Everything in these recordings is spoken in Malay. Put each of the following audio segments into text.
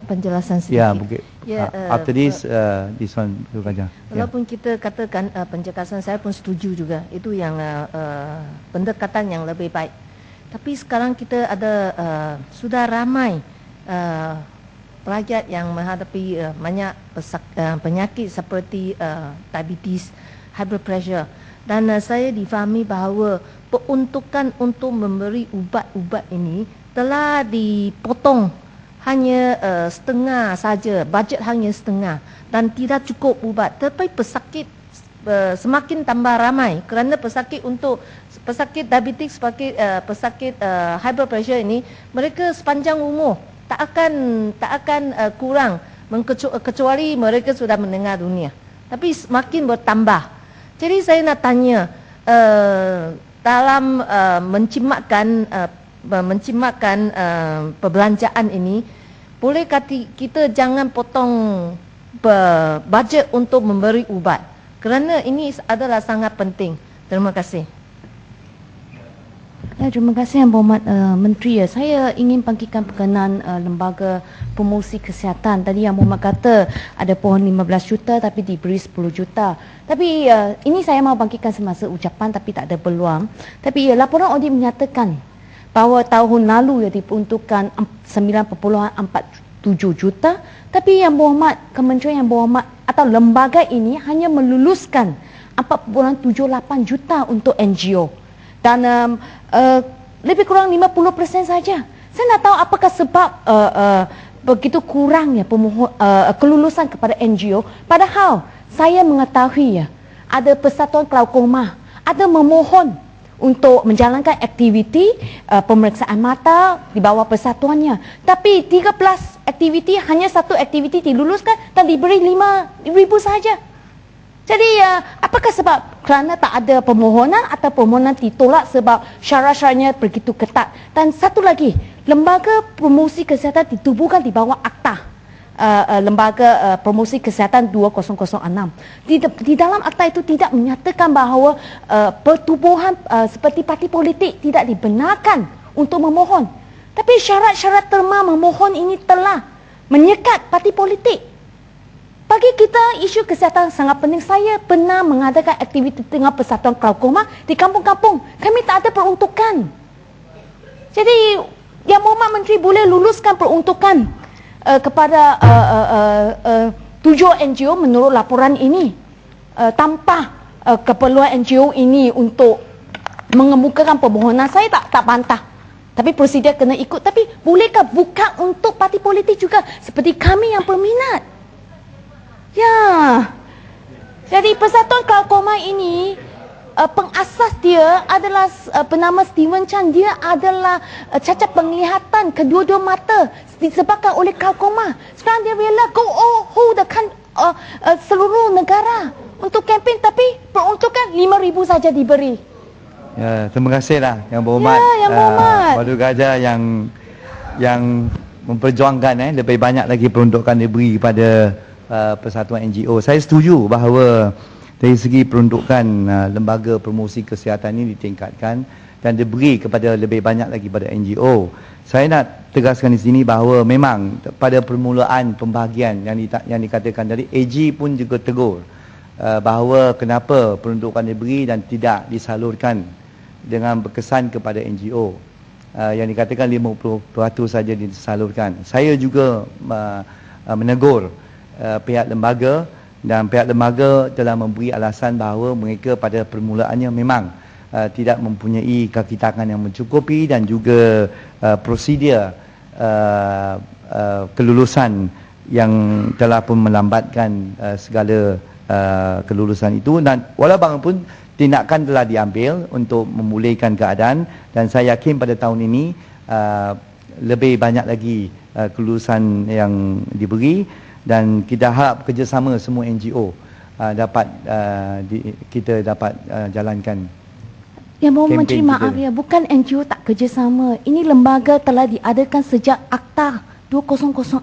penjelasan sedikit. Ya, mungkin. After this one, Raja. Walaupun kita katakan penjelasan saya pun setuju juga. Itu yang pendekatan yang lebih baik. Tapi sekarang kita ada sudah ramai rakyat yang menghadapi banyak penyakit seperti diabetes, high blood pressure. Dan saya difahami bahawa peruntukan untuk memberi ubat-ubat ini telah dipotong hanya setengah saja, bajet hanya setengah dan tidak cukup ubat. Tetapi pesakit semakin tambah ramai kerana pesakit diabetes, pesakit high blood pressure ini mereka sepanjang umur tak akan kurang kecuali mereka sudah meninggal dunia. Tapi semakin bertambah. Jadi saya nak tanya dalam mencimatkan perbelanjaan ini, boleh kita jangan potong bajet untuk memberi ubat kerana ini adalah sangat penting. Terima kasih. Ya, terima kasih Yang Berhormat Menteri. Saya ingin bangkitkan berkenaan lembaga promosi kesihatan. Tadi Yang Berhormat kata ada pohon 15 juta tapi diberi 10 juta. Tapi ini saya mahu bangkitkan semasa ucapan tapi tak ada peluang. Tapi laporan audit menyatakan bahawa tahun lalu diperuntukkan 9.47 juta, tapi Yang Berhormat Kementerian Yang Berhormat atau lembaga ini hanya meluluskan 4.78 juta untuk NGO. Dan lebih kurang 50% saja. Saya nak tahu apakah sebab begitu kurangnya kelulusan kepada NGO, padahal saya mengetahui ada Persatuan Glaucoma ada memohon untuk menjalankan aktiviti pemeriksaan mata di bawah persatuannya. Tapi 13 aktiviti, hanya satu aktiviti diluluskan dan diberi 5,000 saja. Jadi apakah sebab kerana tak ada permohonan atau permohonan ditolak sebab syarat-syaratnya begitu ketat? Dan satu lagi, lembaga promosi kesihatan ditubuhkan di bawah Akta Lembaga Promosi Kesihatan 2006. Di dalam akta itu tidak menyatakan bahawa pertubuhan seperti parti politik tidak dibenarkan untuk memohon. Tapi syarat-syarat terma memohon ini telah menyekat parti politik. Bagi kita, isu kesihatan sangat penting. Saya pernah mengadakan aktiviti dengan Persatuan Glaucoma di kampung-kampung. Kami tak ada peruntukan. Jadi, Yang Berhormat Menteri boleh luluskan peruntukan kepada 7 NGO menurut laporan ini. Tanpa keperluan NGO ini untuk mengemukakan permohonan, saya tak bantah. Tapi prosedur kena ikut. Tapi bolehkah buka untuk parti politik juga seperti kami yang berminat? Ya, jadi Persatuan Glaucoma ini pengasas dia adalah bernama Steven Chan. Dia adalah cacat penglihatan kedua-dua mata disebabkan oleh glaucoma. Sekarang dia rela go hold seluruh negara untuk kempen, tapi peruntukan 5,000 saja diberi. Ya, terima kasihlah Yang Berhormat. Ya, Yang Berhormat. Badut Gajah yang memperjuangkan lebih banyak lagi peruntukan diberi kepada persatuan NGO. Saya setuju bahawa dari segi peruntukan lembaga promosi kesihatan ini ditingkatkan dan diberi kepada lebih banyak lagi pada NGO. Saya nak tegaskan di sini bahawa memang pada permulaan pembahagian yang dikatakan tadi, AG pun juga tegur bahawa kenapa peruntukan diberi dan tidak disalurkan dengan berkesan kepada NGO. Yang dikatakan 50% saja disalurkan. Saya juga menegur pihak lembaga, dan pihak lembaga telah memberi alasan bahawa mereka pada permulaannya memang tidak mempunyai kaki tangan yang mencukupi dan juga prosedur kelulusan yang telah pun melambatkan segala kelulusan itu. Dan walaupun tindakan telah diambil untuk memulihkan keadaan, dan saya yakin pada tahun ini lebih banyak lagi kelulusan yang diberi. Dan kita harap kerjasama semua NGO kita dapat jalankan. Yang Berhormat Menteri, maaf ya, bukan NGO tak kerjasama. Ini lembaga telah diadakan sejak Akta 2006.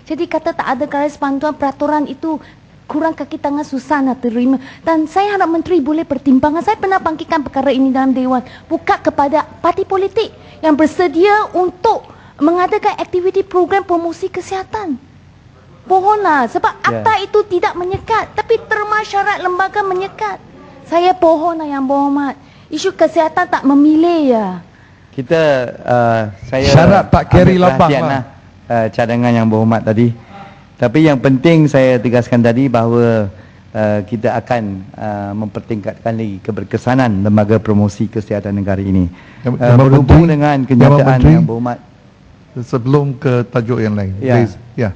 Jadi kata tak ada garis panduan peraturan itu kurang kaki tangan, susah nak terima. Dan saya harap Menteri boleh pertimbangkan. Saya pernah bangkitkan perkara ini dalam Dewan. Buka kepada parti politik yang bersedia untuk mengadakan aktiviti program promosi kesihatan. Pohonlah sebab akta itu tidak menyekat tapi terma syarat lembaga menyekat. Saya pohonlah Yang Berhormat. Isu kesihatan tak memilih ya. Kita saya syarat tak carry ambil lambang perhatian lah. Cadangan Yang Berhormat tadi. Tapi yang penting saya tegaskan tadi bahawa kita akan mempertingkatkan lagi keberkesanan lembaga promosi kesihatan negara ini. Berhubung dengan kenyataan Yang Berhormat. Sebelum ke tajuk yang lain. Ya. Please. Ya.